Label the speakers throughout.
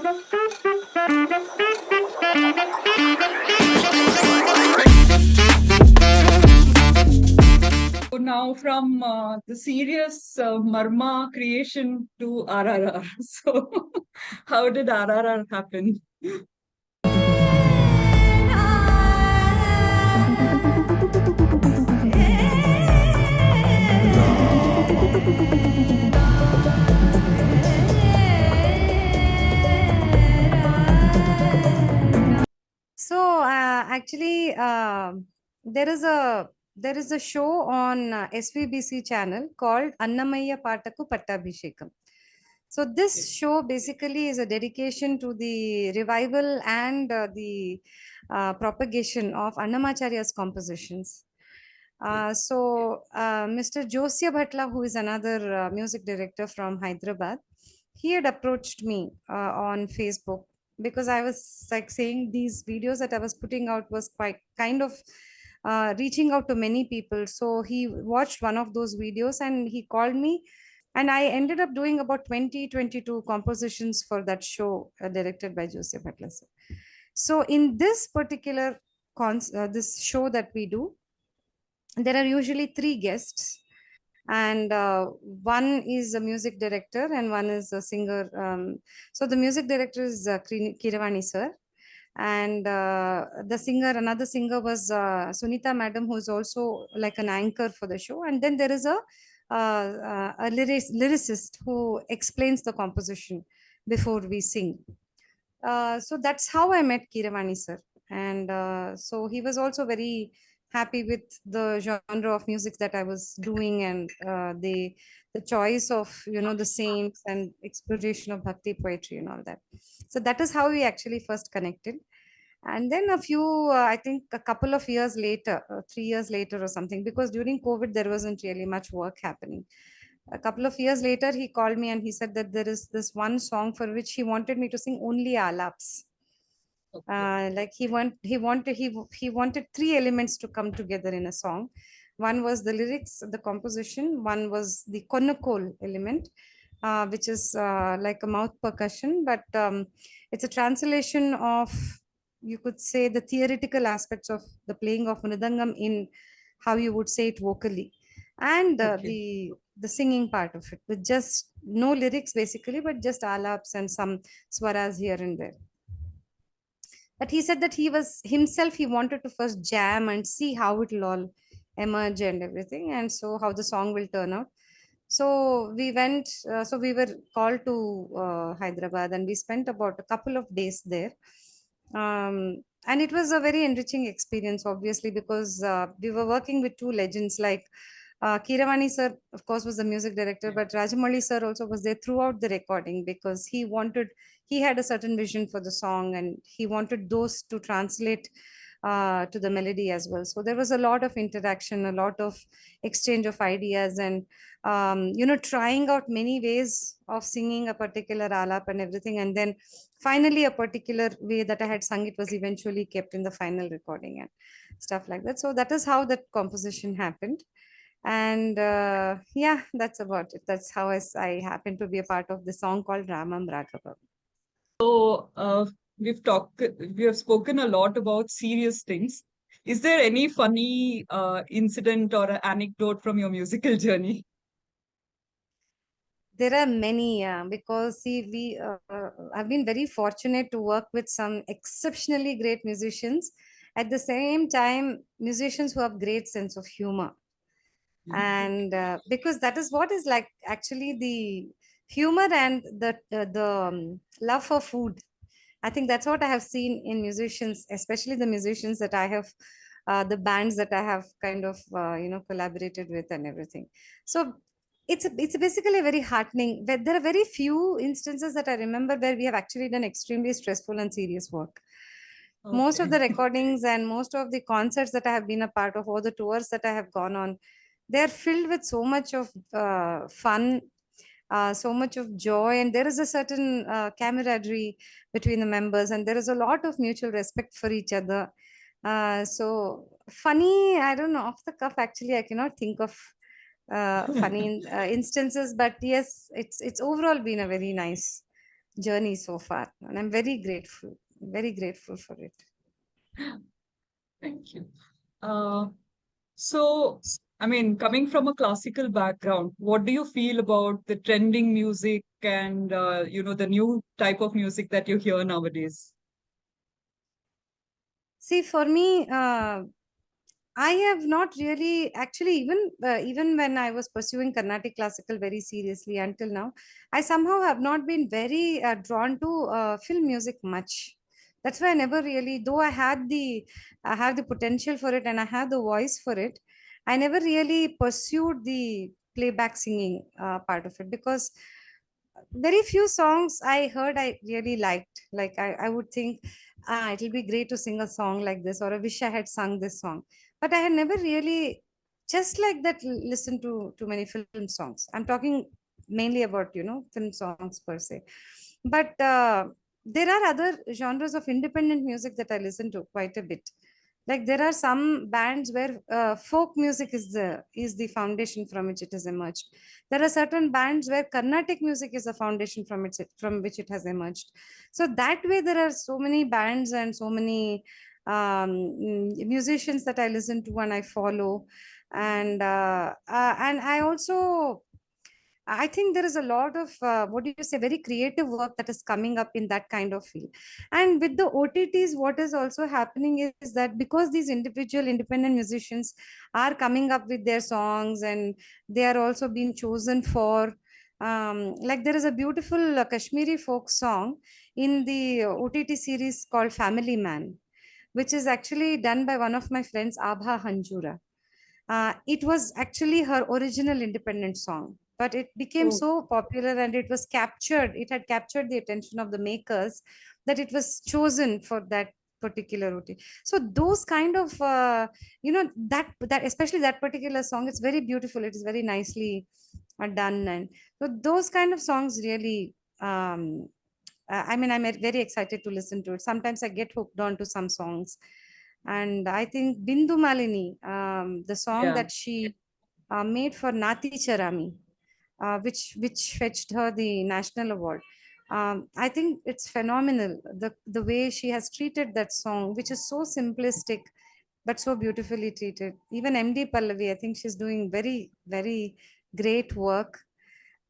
Speaker 1: So now from the serious Marma creation to RRR. So how did RRR happen?
Speaker 2: So actually, there is a show on SVBC channel called Annamaya Pataku Pattabhishekam. So this show basically is a dedication to the revival and the propagation of Annamacharya's compositions. Mr. Josya Bhatla, who is another music director from Hyderabad, he had approached me on Facebook because I was like saying these videos that I was putting out was quite kind of reaching out to many people. So he watched one of those videos and he called me, and I ended up doing about 2022 compositions for that show directed by Joseph Butler. So in this particular this show that we do, there are usually three guests, and one is a music director and one is a singer. So the music director is Kiravani sir, and the singer, another singer was Sunita madam, who is also like an anchor for the show. And then there is a lyricist who explains the composition before we sing. So that's how I met Kiravani sir, and so he was also very happy with the genre of music that I was doing, and the choice of the saints and exploration of bhakti poetry and all that. So that is how we actually first connected. And then a few, I think a couple of years later, 3 years later or something, because during COVID there wasn't really much work happening. A couple of years later, he called me and he said that there is this one song for which he wanted me to sing only alaps.
Speaker 1: Okay.
Speaker 2: Like he wanted three elements to come together in a song. One was the lyrics, the composition. One was the konakol element, which is like a mouth percussion, but it's a translation of, you could say, the theoretical aspects of the playing of mridangam in how you would say it vocally, and
Speaker 1: Okay.
Speaker 2: the singing part of it with just no lyrics basically, but just alaps and some swaras here and there. But he said that he was himself, he wanted to first jam and see how it will all emerge and everything, and so how the song will turn out. So we went, so we were called to Hyderabad, and we spent about a couple of days there. And it was a very enriching experience, obviously, because we were working with two legends like Kiravani sir, of course, was the music director, but Rajamouli sir also was there throughout the recording because he had a certain vision for the song and he wanted those to translate to the melody as well. So there was a lot of interaction, a lot of exchange of ideas, and trying out many ways of singing a particular alap and everything. And then finally, a particular way that I had sung it was eventually kept in the final recording and stuff like that. So that is how that composition happened. And yeah, that's about it. That's how I happen to be a part of the song called Raamam Raaghavam.
Speaker 1: So we have spoken a lot about serious things. Is there any funny incident or an anecdote from your musical journey?
Speaker 2: There are many, because see, I've been very fortunate to work with some exceptionally great musicians. At the same time, musicians who have great sense of humor, and because that is what is like actually the humor and the love for food. I think that's what I have seen in musicians, especially the musicians that I have, the bands that I have kind of collaborated with and everything. So it's basically very heartening. But there are very few instances that I remember where we have actually done extremely stressful and serious work. Most of
Speaker 1: Okay.
Speaker 2: the recordings and most of the concerts that I have been a part of, or the tours that I have gone on, they're filled with so much of fun, so much of joy, and there is a certain camaraderie between the members, and there is a lot of mutual respect for each other. So funny, I don't know, off the cuff, actually, I cannot think of funny instances, but yes, it's overall been a very nice journey so far, and I'm very grateful for it.
Speaker 1: Thank you. Uh, so, I mean, coming from a classical background, what do you feel about the trending music and the new type of music that you hear nowadays?
Speaker 2: See, for me, I have not really actually even when I was pursuing Carnatic classical very seriously until now, I somehow have not been very drawn to film music much. That's why I never really, though I have the potential for it and I have the voice for it, I never really pursued the playback singing part of it because very few songs I heard I really liked. Like I would think, it'll be great to sing a song like this, or I wish I had sung this song. But I had never really just like that listened to too many film songs. I'm talking mainly about, film songs per se. But there are other genres of independent music that I listen to quite a bit. Like there are some bands where folk music is the foundation from which it has emerged. There are certain bands where Carnatic music is the foundation from which it has emerged. So that way, there are so many bands and so many musicians that I listen to and I follow, and I also I think there is a lot of what do you say, very creative work that is coming up in that kind of field. And with the OTTs, what is also happening is that because these individual independent musicians are coming up with their songs and they are also being chosen for, like there is a beautiful Kashmiri folk song in the OTT series called Family Man, which is actually done by one of my friends, Abha Hanjura. It was actually her original independent song, but it became
Speaker 1: Oh,
Speaker 2: so popular and it had captured the attention of the makers that it was chosen for that particular OT. So those kind of, that especially that particular song, it's very beautiful. It is very nicely done. And so those kind of songs really, I mean, I'm very excited to listen to it. Sometimes I get hooked on to some songs. And I think Bindu Malini, the song
Speaker 1: yeah.
Speaker 2: that she made for Nati Charami, which fetched her the national award. I think it's phenomenal the way she has treated that song, which is so simplistic but so beautifully treated. Even MD Pallavi, I think she's doing very very great work.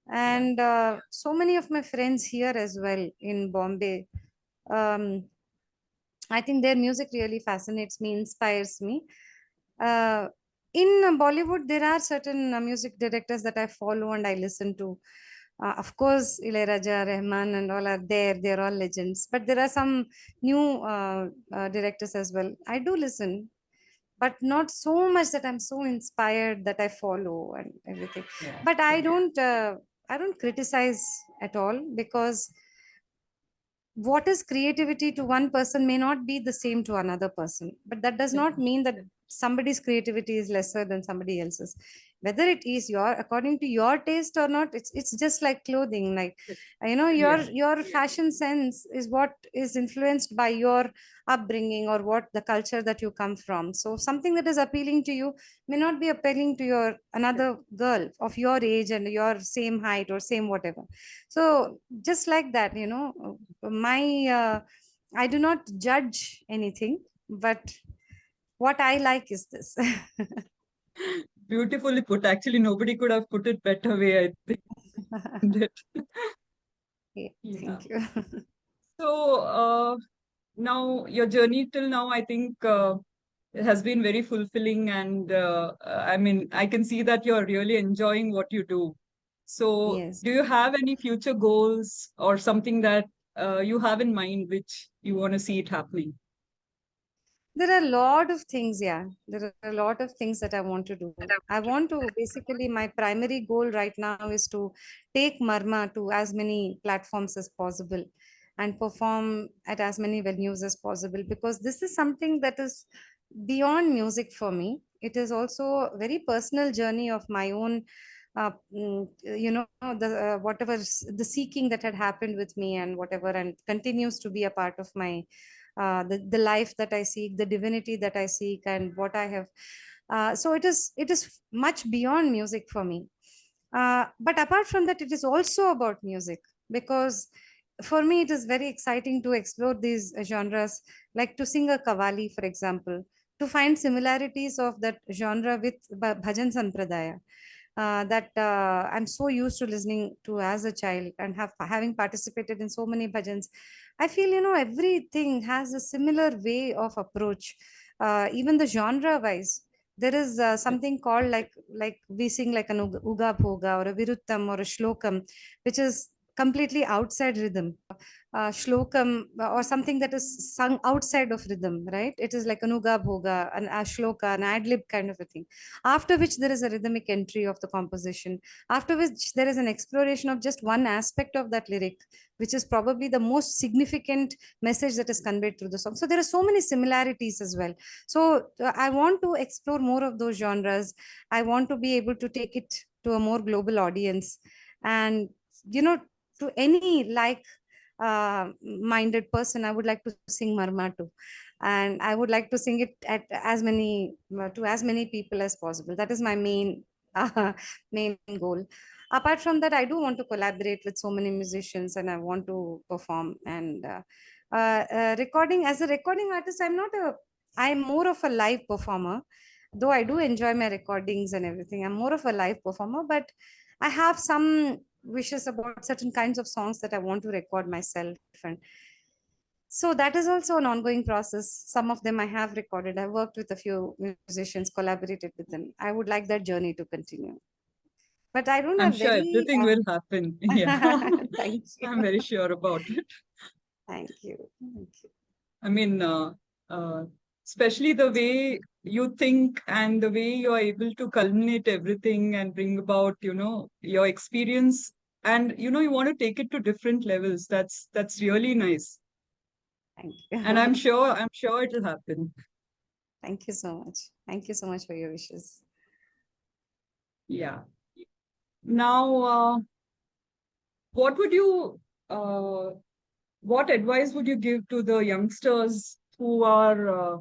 Speaker 1: Yeah.
Speaker 2: And so many of my friends here as well in Bombay. Um, I think their music really fascinates me, inspires me. Uh, in Bollywood, there are certain music directors that I follow and I listen to. Of course, Ilaiyaraaja, Rahman, and all are there. They're all legends. But there are some new directors as well. I do listen, but not so much that I'm so inspired that I follow and everything.
Speaker 1: Yeah.
Speaker 2: But I don't criticize at all, because what is creativity to one person may not be the same to another person, but that does not mean that somebody's creativity is lesser than somebody else's. Whether it is your according to your taste or not, it's just like clothing. Like,
Speaker 1: Yeah.
Speaker 2: your fashion sense is what is influenced by your upbringing or what the culture that you come from. So something that is appealing to you may not be appealing to your another girl of your age and your same height or same whatever. So just like that, my I do not judge anything, but what I like is this.
Speaker 1: Beautifully put. Actually, nobody could have put it better way, I think. That.
Speaker 2: Okay,
Speaker 1: Yeah.
Speaker 2: thank you.
Speaker 1: So, now your journey till now, I think, it has been very fulfilling, and I mean, I can see that you're really enjoying what you do. So,
Speaker 2: Yes.
Speaker 1: do you have any future goals or something that you have in mind which you want to see it happening?
Speaker 2: There are a lot of things, yeah. There are a lot of things that I want to do. I want to basically, my primary goal right now is to take Marma to as many platforms as possible and perform at as many venues as possible, because this is something that is beyond music for me. It is also a very personal journey of my own. The the seeking that had happened with me and whatever, and continues to be a part of my the life that I seek, the divinity that I seek, and what I have. So it is much beyond music for me. But apart from that, it is also about music, because for me, it is very exciting to explore these genres, like to sing a kavali, for example, to find similarities of that genre with bhajan sampradaya. That I'm so used to listening to as a child, and having participated in so many bhajans, I feel, everything has a similar way of approach, even the genre wise. There is something called, like we sing like an uga bhoga or a viruttam or a shlokam, which is completely outside rhythm. Shlokam, or something that is sung outside of rhythm, right? It is like an uga bhoga, an a shloka, an ad lib kind of a thing. After which there is a rhythmic entry of the composition. After which there is an exploration of just one aspect of that lyric, which is probably the most significant message that is conveyed through the song. So there are so many similarities as well. So I want to explore more of those genres. I want to be able to take it to a more global audience, and you know to any minded person, I would like to sing Marma too. And I would like to sing it at as many to as many people as possible. That is my main goal. Apart from that, I do want to collaborate with so many musicians, and I want to perform. And recording, as a recording artist, I'm more of a live performer. Though I do enjoy my recordings and everything, I'm more of a live performer. But I have some wishes about certain kinds of songs that I want to record myself. And so that is also an ongoing process. Some of them I have recorded. I've worked with a few musicians, collaborated with them. I would like that journey to continue. But I don't
Speaker 1: I'm
Speaker 2: have
Speaker 1: sure
Speaker 2: very.
Speaker 1: everything will happen. Yeah.
Speaker 2: Thank you.
Speaker 1: I'm very sure about it.
Speaker 2: Thank you. Thank you.
Speaker 1: I mean, uh, especially the way you think and the way you are able to culminate everything and bring about, your experience, and you want to take it to different levels. That's really nice.
Speaker 2: Thank
Speaker 1: And
Speaker 2: you.
Speaker 1: I'm sure it'll happen.
Speaker 2: Thank you so much. Thank you so much for your wishes.
Speaker 1: Yeah. Now, what would you uh, what advice would you give to the youngsters who are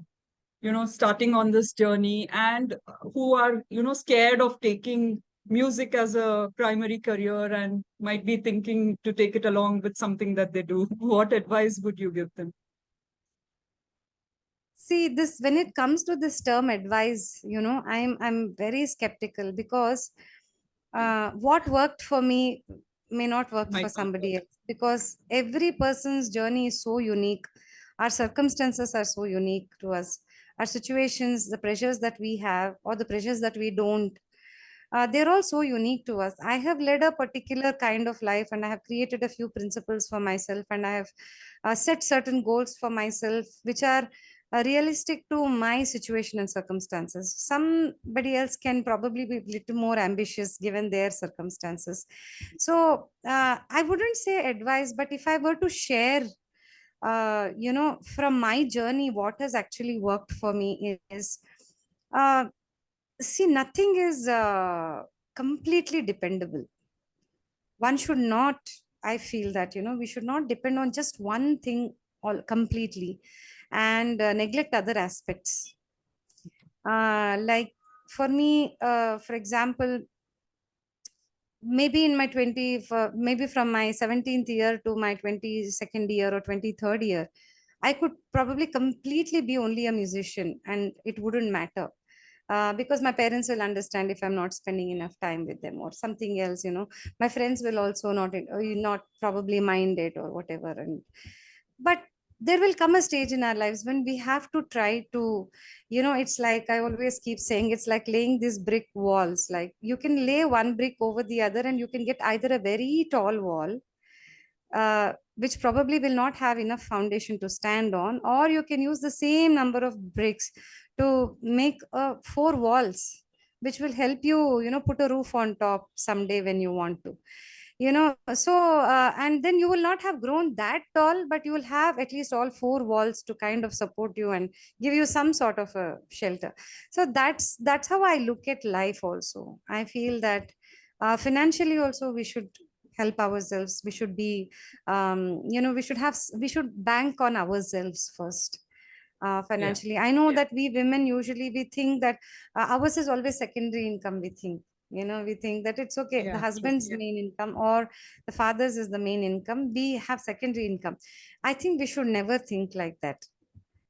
Speaker 1: starting on this journey, and who are scared of taking music as a primary career and might be thinking to take it along with something that they do? What advice would you give them?
Speaker 2: See, this when it comes to this term advice, I'm very skeptical, because what worked for me may not work for
Speaker 1: Might not work.
Speaker 2: somebody else, because every person's journey is so unique. Our circumstances are so unique to us. Our situations, the pressures that we have or the pressures that we don't, they're all so unique to us. I have led a particular kind of life, and I have created a few principles for myself, and I have set certain goals for myself, which are realistic to my situation and circumstances. Somebody else can probably be a little more ambitious given their circumstances. So I wouldn't say advice, but if I were to share, from my journey, what has actually worked for me is, uh, see, nothing is completely dependable. One should not, I feel that, we should not depend on just one thing all completely, and neglect other aspects. Like for me, for example, maybe in my 20, maybe from my 17th year to my 22nd year or 23rd year, I could probably completely be only a musician and it wouldn't matter. Because my parents will understand if I'm not spending enough time with them or something else. My friends will also not probably mind it or whatever. And but there will come a stage in our lives when we have to try to, it's like I always keep saying, it's like laying these brick walls. Like you can lay one brick over the other and you can get either a very tall wall, which probably will not have enough foundation to stand on, or you can use the same number of bricks to make four walls, which will help you, put a roof on top someday when you want to. So and then you will not have grown that tall, but you will have at least all four walls to kind of support you and give you some sort of a shelter. So that's how I look at life also. I feel that financially also we should help ourselves. We should be, we should bank on ourselves first.
Speaker 1: Yeah.
Speaker 2: Financially, I know that we women usually we think that ours is always secondary income, we think. We think that it's okay, the
Speaker 1: Yeah, true.
Speaker 2: husband's main income or the father's is the main income, we have secondary income. I think we should never think like that.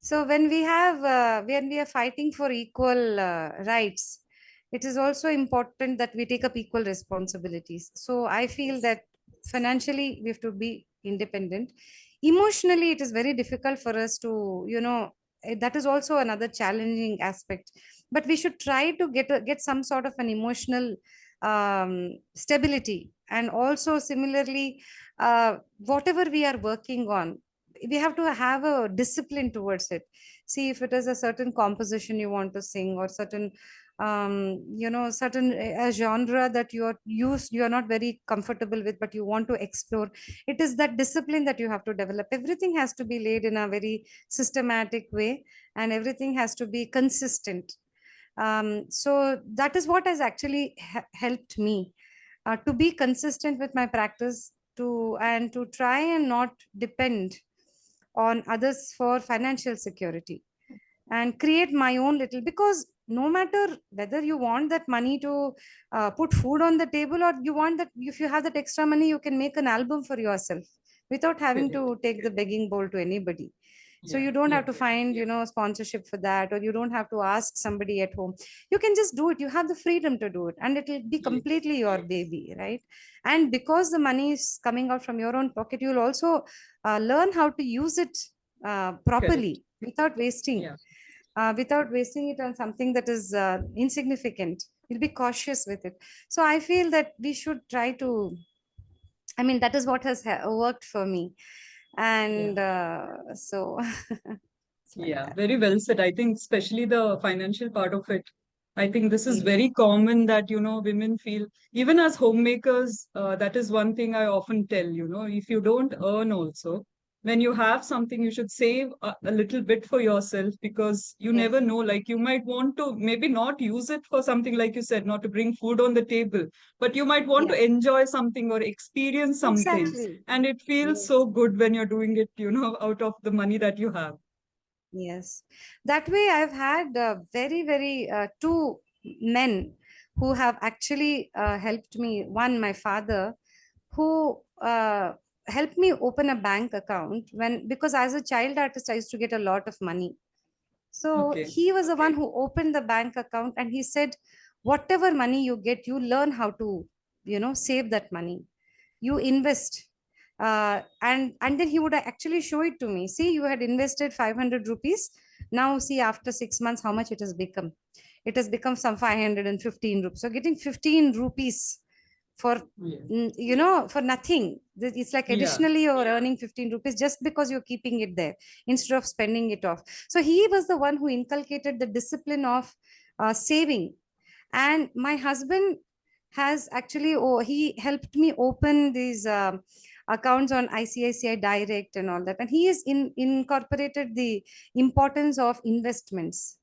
Speaker 2: So when we are fighting for equal rights, it is also important that we take up equal responsibilities. So I feel
Speaker 1: Yes.
Speaker 2: that financially we have to be independent. Emotionally, it is very difficult for us to, that is also another challenging aspect. But we should try to get some sort of an emotional stability, and also similarly, whatever we are working on, we have to have a discipline towards it. See, if it is a certain composition you want to sing, or certain certain a genre that you are not very comfortable with, but you want to explore, it is that discipline that you have to develop. Everything has to be laid in a very systematic way, and everything has to be consistent. So that is what has actually helped me to be consistent with my practice, and to try and not depend on others for financial security, and create my own little, because no matter whether you want that money to put food on the table, or you want that, if you have that extra money, you can make an album for yourself without having
Speaker 1: Correct.
Speaker 2: to take the begging bowl to anybody. So
Speaker 1: Yeah,
Speaker 2: you don't
Speaker 1: yeah,
Speaker 2: have to find sponsorship for that, or you don't have to ask somebody at home. You can just do it. You have the freedom to do it, and it will be
Speaker 1: yes,
Speaker 2: completely your baby, right? And because the money is coming out from your own pocket, you'll also learn how to use it
Speaker 1: correct.
Speaker 2: properly,
Speaker 1: Yeah,
Speaker 2: without wasting it on something that is insignificant. You'll be cautious with it. So I feel that we should try to, I mean, that is what has worked for me.
Speaker 1: yeah.
Speaker 2: And so it's like
Speaker 1: Yeah,
Speaker 2: that.
Speaker 1: very well said. I think especially the financial part of it. I think this is
Speaker 2: Yes.
Speaker 1: very common that, women feel, even as homemakers, that is one thing I often tell, if you don't earn also, when you have something, you should save a little bit for yourself, because you never
Speaker 2: Yes.
Speaker 1: know, like you might want to maybe not use it for something like you said, not to bring food on the table, but you might want
Speaker 2: Yeah.
Speaker 1: to enjoy something or experience something.
Speaker 2: Exactly.
Speaker 1: And it feels
Speaker 2: Yes.
Speaker 1: so good when you're doing it, out of the money that you have.
Speaker 2: Yes. That way, I've had very, two men who have actually helped me. One, my father, who helped me open a bank account, because as a child artist, I used to get a lot of money. So
Speaker 1: Okay.
Speaker 2: he was the one who opened the bank account, and he said, whatever money you get, you learn how to, save that money. You invest. And then he would actually show it to me. See, you had invested 500 rupees. Now see, after 6 months, how much it has become. It has become some 515 rupees. So getting 15 rupees for,
Speaker 1: Yeah.
Speaker 2: for nothing. It's like
Speaker 1: Yeah.
Speaker 2: additionally you're earning 15 rupees just because you're keeping it there instead of spending it off. So he was the one who inculcated the discipline of saving. And my husband has actually, he helped me open these accounts on ICICI Direct and all that, and he has incorporated the importance of investments.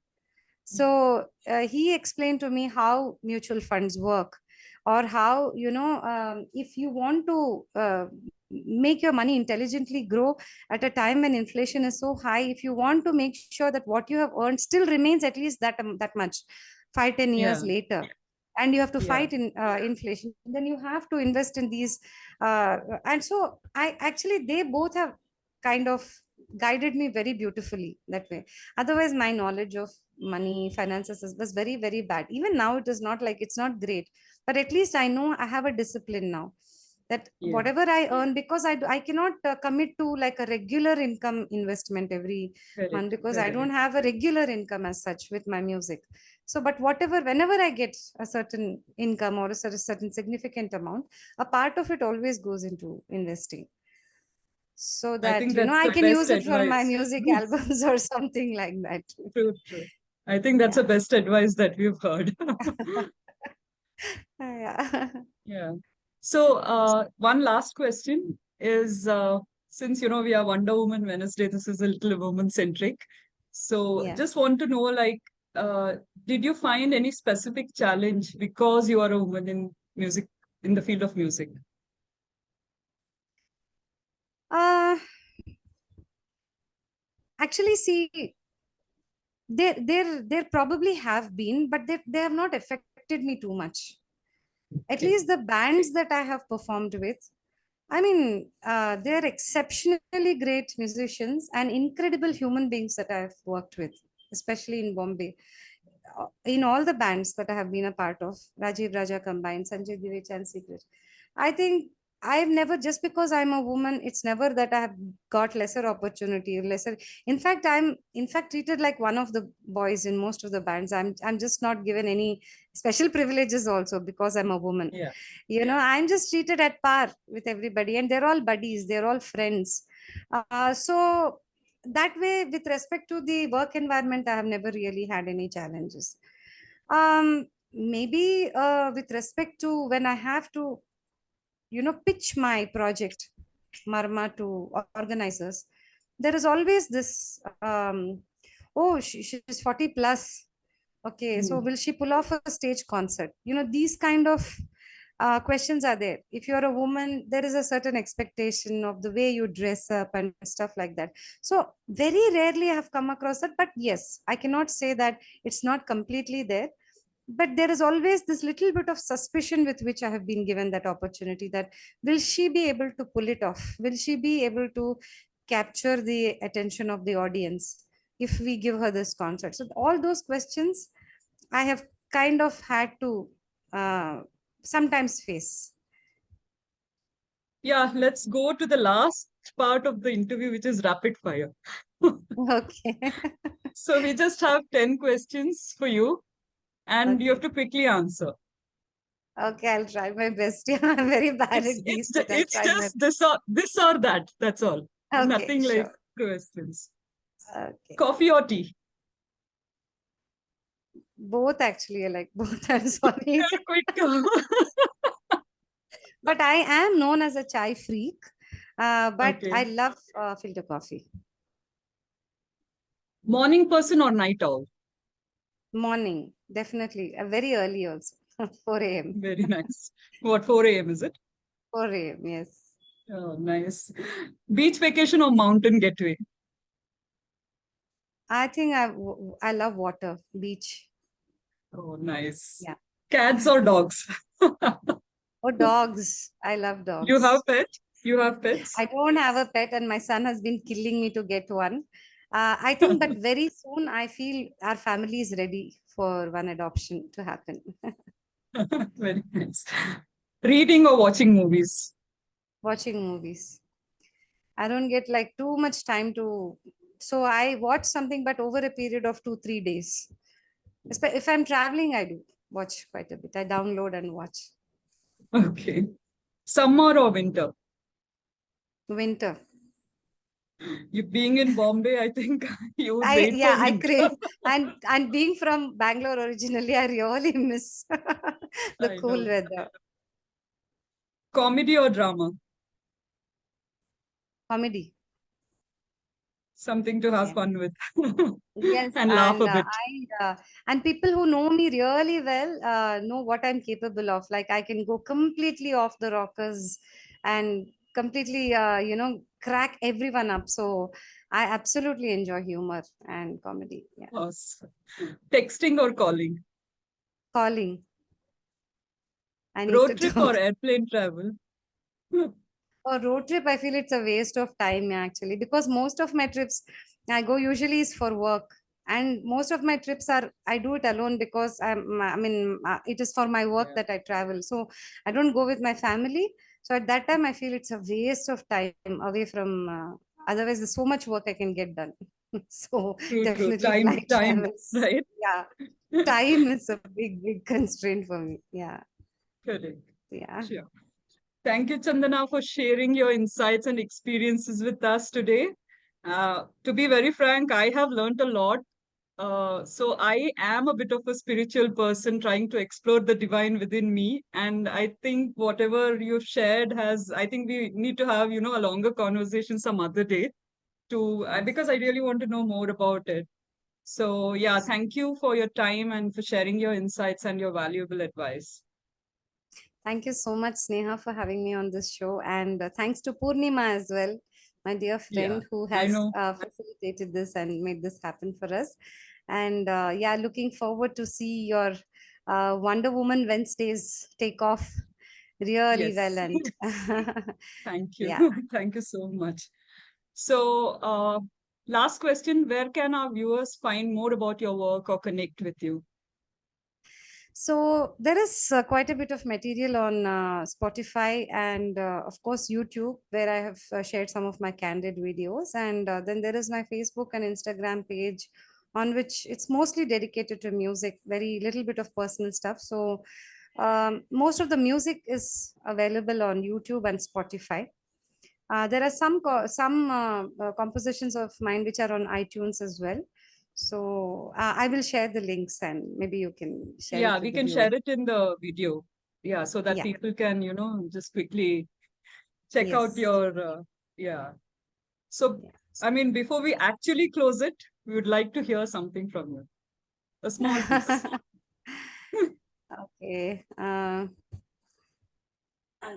Speaker 2: So he explained to me how mutual funds work, or how, if you want to make your money intelligently grow at a time when inflation is so high, if you want to make sure that what you have earned still remains at least that much 5-10 years
Speaker 1: Yeah.
Speaker 2: later, and you have to
Speaker 1: Yeah.
Speaker 2: fight in inflation, then you have to invest in these. And so I actually, they both have kind of guided me very beautifully that way. Otherwise, my knowledge of money, finances was very bad. Even now, it is not like, it's not great, but at least I know I have a discipline now, that
Speaker 1: Yeah.
Speaker 2: whatever I earn, because I cannot commit to like a regular income investment every month,
Speaker 1: Correct.
Speaker 2: because I
Speaker 1: Correct.
Speaker 2: don't have a regular income as such with my music. So, but whatever, whenever I get a certain income or a certain significant amount, a part of it always goes into investing, so
Speaker 1: I
Speaker 2: that
Speaker 1: think that's
Speaker 2: I
Speaker 1: the
Speaker 2: can
Speaker 1: best
Speaker 2: use it for my
Speaker 1: advice.
Speaker 2: music albums or something like that.
Speaker 1: True, true. I think that's the
Speaker 2: Yeah.
Speaker 1: best advice that we've heard.
Speaker 2: Yeah.
Speaker 1: Yeah. So, one last question is, since we are Wonder Woman Wednesday, this is a little woman centric. So,
Speaker 2: Yeah.
Speaker 1: just want to know, like, uh, did you find any specific challenge because you are a woman in music, in the field of music?
Speaker 2: uh Actually, see, there probably have been, but they have not affected me too much. At
Speaker 1: Okay.
Speaker 2: least the bands that I have performed with, I mean, they're exceptionally great musicians and incredible human beings that I've worked with, especially in Bombay. In all the bands that I have been a part of, Rajiv Raja combined, Sanjay Divich and Secret. I think I've never, just because I'm a woman, it's never that I have got lesser opportunity, lesser. In fact, I'm in fact treated like one of the boys in most of the bands. I'm just not given any special privileges also because I'm a woman.
Speaker 1: Yeah.
Speaker 2: I'm just treated at par with everybody, and they're all buddies, they're all friends. So that way, with respect to the work environment, I have never really had any challenges. Maybe with respect to when I have to pitch my project Marma to organizers, there is always this oh, she's 40 plus. Okay, so
Speaker 1: Hmm.
Speaker 2: will she pull off a stage concert? These kind of questions are there. If you're a woman, there is a certain expectation of the way you dress up and stuff like that. So very rarely I have come across that, but yes, I cannot say that it's not completely there. But there is always this little bit of suspicion with which I have been given that opportunity, that will she be able to pull it off? Will she be able to capture the attention of the audience if we give her this concert? So all those questions I have kind of had to uh, sometimes face.
Speaker 1: Yeah, let's go to the last part of the interview, which is rapid fire.
Speaker 2: Okay.
Speaker 1: So we just have 10 questions for you, and you have
Speaker 2: Okay.
Speaker 1: to quickly answer.
Speaker 2: Okay, I'll try my best. Yeah, I'm very bad
Speaker 1: It's
Speaker 2: at
Speaker 1: it's
Speaker 2: these, but I'll
Speaker 1: it's
Speaker 2: try my
Speaker 1: just this or that. That's all.
Speaker 2: Okay,
Speaker 1: Nothing like
Speaker 2: sure.
Speaker 1: questions.
Speaker 2: Okay.
Speaker 1: Coffee or tea?
Speaker 2: Both actually, I like both. I'm sorry.
Speaker 1: You're quick.
Speaker 2: But I am known as a chai freak. But I
Speaker 1: Okay.
Speaker 2: love filter coffee.
Speaker 1: Morning person or night owl?
Speaker 2: Morning, definitely. Very early also. 4 a.m.
Speaker 1: Very nice. What, 4 a.m. is it?
Speaker 2: 4 a.m. Yes.
Speaker 1: Oh, nice. Beach vacation or mountain getaway?
Speaker 2: I think I love water, beach.
Speaker 1: Oh, nice.
Speaker 2: Yeah.
Speaker 1: Cats or dogs?
Speaker 2: Or dogs. I love
Speaker 1: You have
Speaker 2: dogs.
Speaker 1: pet? You have pets?
Speaker 2: I don't have a pet, and my son has been killing me to get one. I think, but very soon, I feel our family is ready for one adoption to happen.
Speaker 1: Very nice. Reading or watching movies?
Speaker 2: Watching movies. I don't get like too much time to. So I watch something, but over a period of 2, 3 days. If I'm traveling, I do watch quite a bit. I download and watch.
Speaker 1: Okay. Summer or winter?
Speaker 2: Winter.
Speaker 1: You being in Bombay, I think you would wait for
Speaker 2: I
Speaker 1: winter.
Speaker 2: crave, and being from Bangalore originally, I really miss the
Speaker 1: I
Speaker 2: cool
Speaker 1: know.
Speaker 2: weather.
Speaker 1: Comedy or drama?
Speaker 2: Comedy.
Speaker 1: Something to have
Speaker 2: Yeah.
Speaker 1: fun with
Speaker 2: Yes,
Speaker 1: and laugh a bit.
Speaker 2: and people who know me really well know what I'm capable of. Like I can go completely off the rockers and completely crack everyone up. So I absolutely enjoy humor and comedy. Yeah.
Speaker 1: Awesome. Texting or calling?
Speaker 2: Calling. I need to
Speaker 1: Road trip or
Speaker 2: talk.
Speaker 1: airplane travel?
Speaker 2: For road trip, I feel it's a waste of time actually, because most of my trips I go usually is for work, and most of my trips are I do it alone because I mean it is for my work
Speaker 1: Yeah.
Speaker 2: that I travel, so I don't go with my family. So at that time, I feel it's a waste of time away from. Otherwise, there's so much work I can get done. So
Speaker 1: True, true.
Speaker 2: definitely flight
Speaker 1: Time,
Speaker 2: travels.
Speaker 1: right?
Speaker 2: Yeah, time is a big constraint for me. Yeah,
Speaker 1: Correct.
Speaker 2: yeah.
Speaker 1: Sure. Thank you, Chandana, for sharing your insights and experiences with us today. To be very frank, I have learned a lot. So I am a bit of a spiritual person trying to explore the divine within me. And I think whatever you've shared has, I think we need to have, a longer conversation some other day
Speaker 2: Yes.
Speaker 1: because I really want to know more about it. So yeah, thank you for your time and for sharing your insights and your valuable advice.
Speaker 2: Thank you so much, Sneha, for having me on this show. And thanks to Purnima as well, my dear
Speaker 1: Yeah,
Speaker 2: friend who
Speaker 1: I
Speaker 2: has
Speaker 1: know.
Speaker 2: facilitated this and made this happen for us. And yeah, looking forward to see your Wonder Woman Wednesdays take off really well.
Speaker 1: Yes.
Speaker 2: And
Speaker 1: Thank you.
Speaker 2: yeah.
Speaker 1: Thank you so much. So, last question, where can our viewers find more about your work or connect with you?
Speaker 2: So there is quite a bit of material on Spotify and, of course, YouTube, where I have shared some of my candid videos. And then there is my Facebook and Instagram page, on which it's mostly dedicated to music, very little bit of personal stuff. So most of the music is available on YouTube and Spotify. There are some compositions of mine which are on iTunes as well. So I will share the links, and maybe you can share it
Speaker 1: Yeah,
Speaker 2: with
Speaker 1: we
Speaker 2: the
Speaker 1: can
Speaker 2: viewer.
Speaker 1: share it in the video. Yeah, so that
Speaker 2: Yeah.
Speaker 1: people can, just quickly check out
Speaker 2: Yes.
Speaker 1: your, yeah. So,
Speaker 2: Yeah.
Speaker 1: I mean, before we actually close it, we would like to hear something from you, a small piece.
Speaker 2: Okay. I'll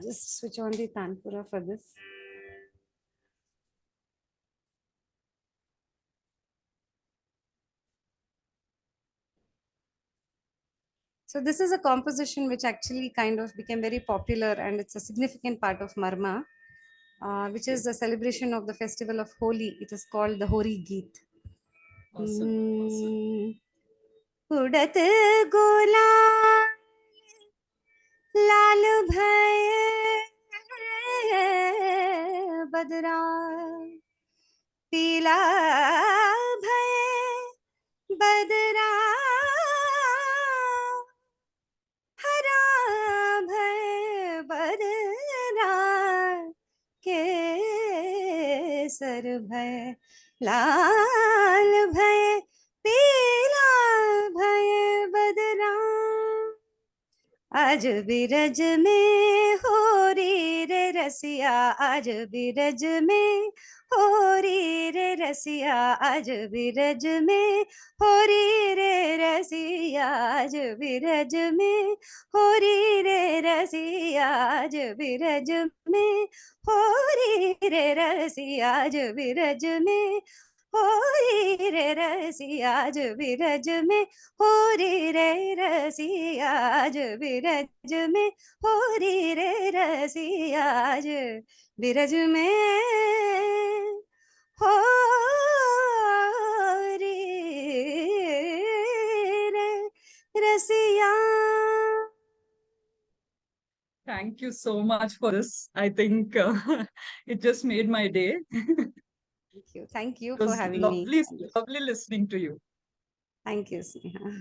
Speaker 2: just switch on the Tanpura for this. So this is a composition which actually kind of became very popular, and it's a significant part of Marma, which
Speaker 1: Okay,
Speaker 2: is the celebration of the festival of Holi. It is called the Hori Geet.
Speaker 1: awesome.
Speaker 2: उड़त गुलाल लाल भय बदरा पीला भय बदरा हरा भय बदरा केसर भय लाल भय पीला भय बदरा आज बिरज में हो री रे रसिया आज बिरज में हो री रे रसिया आज बिरज में हो री रे रसिया आज बिरज में हो री रे रसिया आज बिरज में हो री रे रसिया आज बिरज में हो री रे रसिया आज बिरज में हो री रे रसिया आज बिरज में हो री रे रसिया आज बिरज में हो री रे रसिया.
Speaker 1: Thank you so much for this. I think it just made my day. It
Speaker 2: Thank you for
Speaker 1: was
Speaker 2: having me.
Speaker 1: lovely, lovely listening to you.
Speaker 2: Thank you, Sneha.